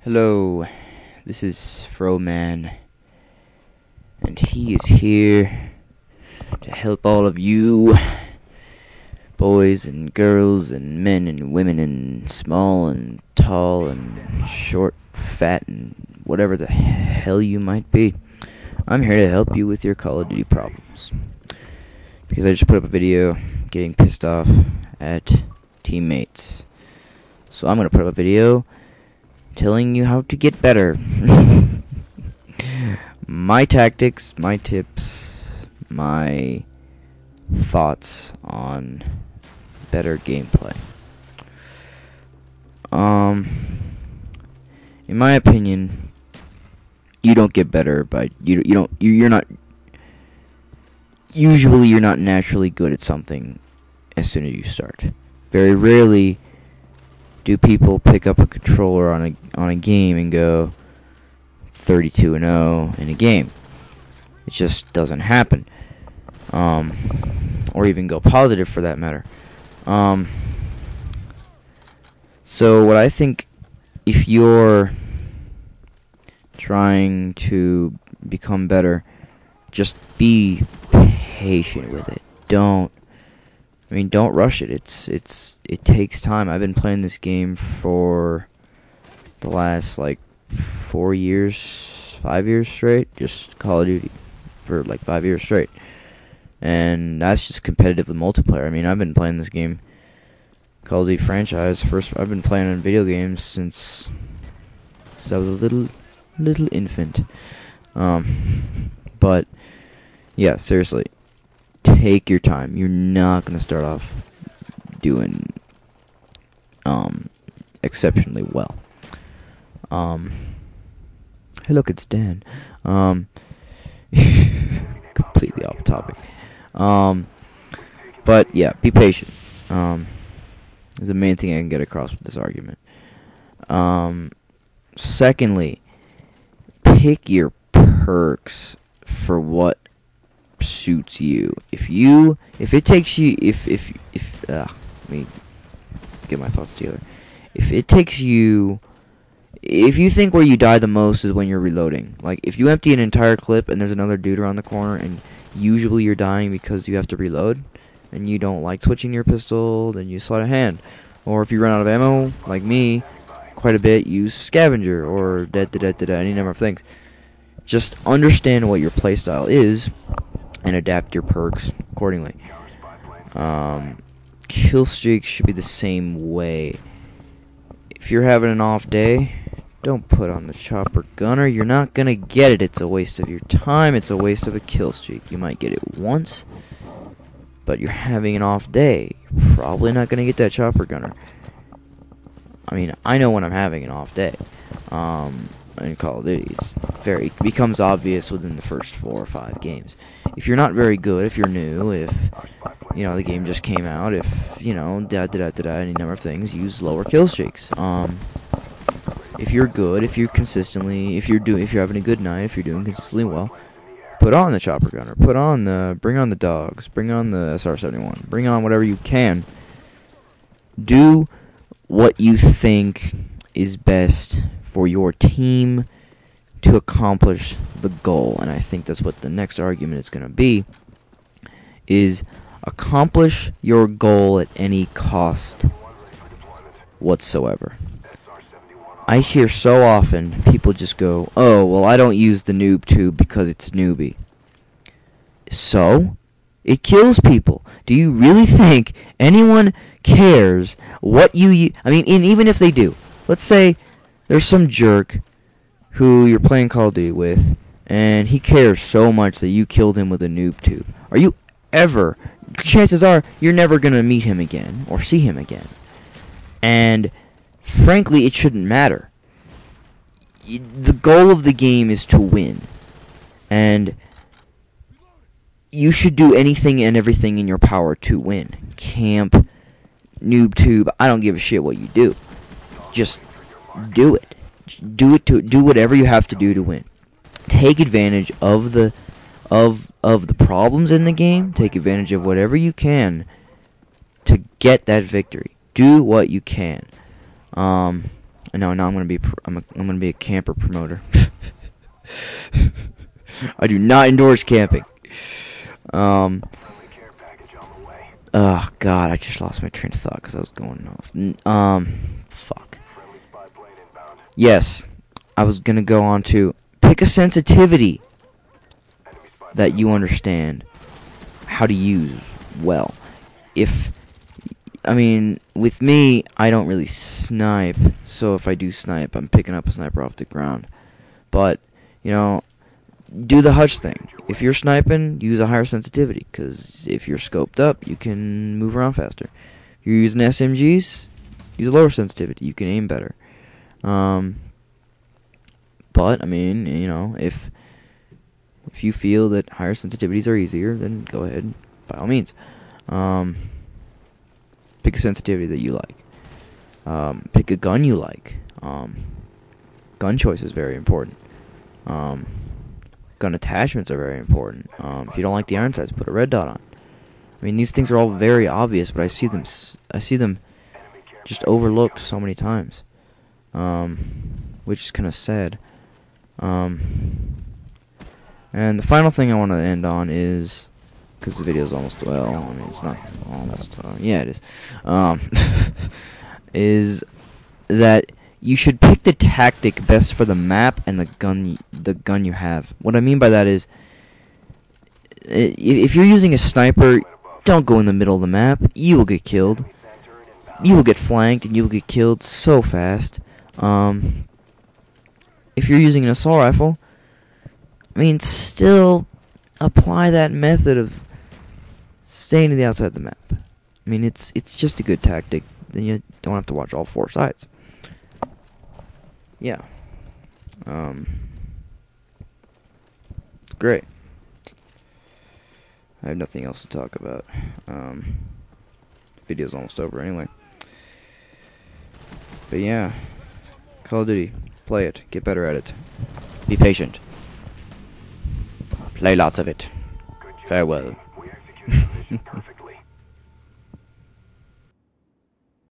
Hello, this is Froman, and he is here to help all of you, boys and girls and men and women and small and tall and short, fat, and whatever the hell you might be. I'm here to help you with your Call of Duty problems, because I just put up a video getting pissed off at teammates. So I'm going to put up a video telling you how to get better. My tactics, my tips, my thoughts on better gameplay. In my opinion, you don't get better by you're not usually you're not naturally good at something as soon as you start. Very rarely do people pick up a controller on a game and go 32-0 in a game. It just doesn't happen. Or even go positive for that matter. So what I think, if you're trying to become better, just be patient with it. Don't rush it. It takes time. I've been playing this game for the last 5 years straight. Just Call of Duty for 5 years straight, and that's just competitive with multiplayer. I mean, I've been playing this game, Call of Duty franchise. I've been playing on video games since I was a little infant. But yeah, seriously. Take your time. You're not going to start off doing exceptionally well. Hey, look, it's Dan. Completely off topic. But yeah, be patient. Is the main thing I can get across with this argument. Secondly, pick your perks for what suits you. Let me get my thoughts together. If you think where you die the most is when you're reloading, if you empty an entire clip and there's another dude around the corner, and usually you're dying because you have to reload and you don't like switching your pistol, then you slide a hand. Or if you run out of ammo, like me, quite a bit, use scavenger or any number of things. Just understand what your playstyle is and adapt your perks accordingly. Kill streaks should be the same way. If you're having an off day, don't put on the chopper gunner. You're not gonna get it. It's a waste of your time. It's a waste of a kill streak. You might get it once, but you're having an off day. You're probably not gonna get that chopper gunner. I mean, I know when I'm having an off day. In Call of Duty, it becomes obvious within the first 4 or 5 games. If you're not very good, if you're new, if the game just came out, if any number of things, use lower kill streaks. If you're good, if you're having a good night, if you're doing consistently well, put on the chopper gunner, bring on the dogs, bring on the SR-71, bring on whatever you can. Do what you think is best for your team to accomplish the goal. And I think that's what the next argument is going to be, is accomplish your goal at any cost whatsoever. I hear so often people just go, oh, well, I don't use the noob tube because it's newbie. So? It kills people. Do you really think anyone cares what you I mean, and even if they do, let's say there's some jerk who you're playing Call of Duty with, and he cares so much that you killed him with a noob tube. Chances are, you're never going to meet him again, or see him again. And, frankly, it shouldn't matter. The goal of the game is to win. And you should do anything and everything in your power to win. Camp, noob tube, I don't give a shit what you do. Just do it. Do whatever you have to do to win. Take advantage of the problems in the game. Take advantage of whatever you can to get that victory. Do what you can. No, I'm gonna be I'm gonna be a camper promoter. I do not endorse camping. Oh God, I just lost my train of thought because I was going off. Fuck. Yes, I was gonna go on to pick a sensitivity that you understand how to use well. I mean, with me, I don't really snipe, so if I do snipe, I'm picking up a sniper off the ground. But, you know, do the hutch thing. If you're sniping, use a higher sensitivity, because if you're scoped up, you can move around faster. If you're using SMGs, use a lower sensitivity. You can aim better. But, I mean, you know, if you feel that higher sensitivities are easier, then go ahead, by all means. Pick a sensitivity that you like. Pick a gun you like. Gun choice is very important. Gun attachments are very important. If you don't like the iron sights, put a red dot on. I mean, these things are all very obvious, but I see them just overlooked so many times, which is kind of sad. And the final thing I want to end on is, because the video's almost, well, I mean, it's not almost, yeah, it is, is that you should pick the tactic best for the map and the gun you have. What I mean by that is, if you're using a sniper, don't go in the middle of the map. You will get killed. You will get flanked, and you will get killed so fast. If you're using an assault rifle, I mean, still apply that method of staying to the outside of the map. I mean, it's just a good tactic. Then you don't have to watch all four sides. Yeah. Great. I have nothing else to talk about. Video's almost over anyway. But yeah, Call of Duty. Play it. Get better at it. Be patient. Play lots of it. Farewell.